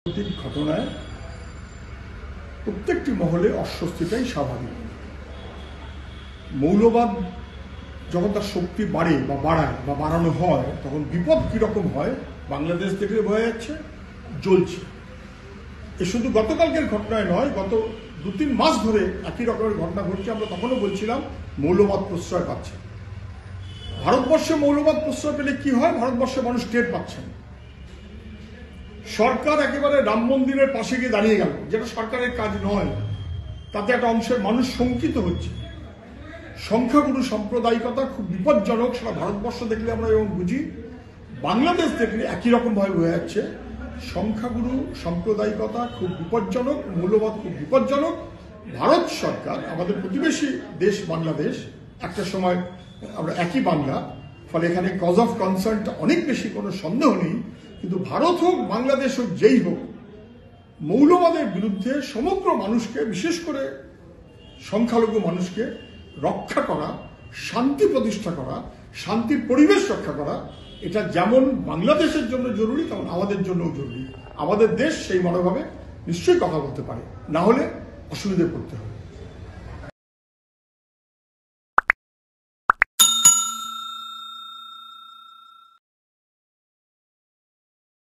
ঘটনায় প্রত্যেকটি মহলে অস্বস্তিটাই স্বাভাবিক। মৌলবাদ যখন তার শক্তি বাড়ে বা বাড়ায় বা বাড়ানো হয় তখন বিপদ কিরকম হয় বাংলাদেশ থেকে বোঝা যাচ্ছে, জ্বলছে। এ শুধু গতকালকের ঘটনায় নয়, গত 2-3 মাস ধরে একই রকমের ঘটনা ঘটছে। আমরা তখনও বলছিলাম মৌলবাদ প্রশ্রয় পাচ্ছে। ভারতবর্ষে মৌলবাদ প্রশ্রয় পেলে কি হয়, ভারতবর্ষের মানুষ টের পাচ্ছেন। সরকার একেবারে রাম মন্দিরের পাশে গিয়ে দাঁড়িয়ে গেল, যেটা সরকারের কাজ নয়। তাতে একটা অংশের মানুষ শঙ্কিত হচ্ছে। সংখ্যাগুরু সাম্প্রদায়িকতা খুব বিপজ্জনক, সেটা ভারতবর্ষ দেখলে আমরা এবং বুঝি। বাংলাদেশ দেখলে একই রকম ভাবে বোঝা যাচ্ছে সংখ্যাগুরু সাম্প্রদায়িকতা খুব বিপজ্জনক, মৌলবাদ খুব বিপজ্জনক। ভারত সরকার, আমাদের প্রতিবেশী দেশ বাংলাদেশ, একটা সময় আমরা একই বাংলা, ফলে এখানে কজ অফ কনসার্নটা অনেক বেশি, কোনো সন্দেহ নেই। কিন্তু ভারত হোক বাংলাদেশ হোক যেই হোক, মৌলবাদের বিরুদ্ধে সমগ্র মানুষকে, বিশেষ করে সংখ্যালঘু মানুষকে রক্ষা করা, শান্তি প্রতিষ্ঠা করা, শান্তির পরিবেশ রক্ষা করা, এটা যেমন বাংলাদেশের জন্য জরুরি তেমন আমাদের জন্যও জরুরি। আমাদের দেশ সেই মনোভাবে নিশ্চয়ই কথা বলতে পারে, না হলে অসুবিধায় পড়তে হবে।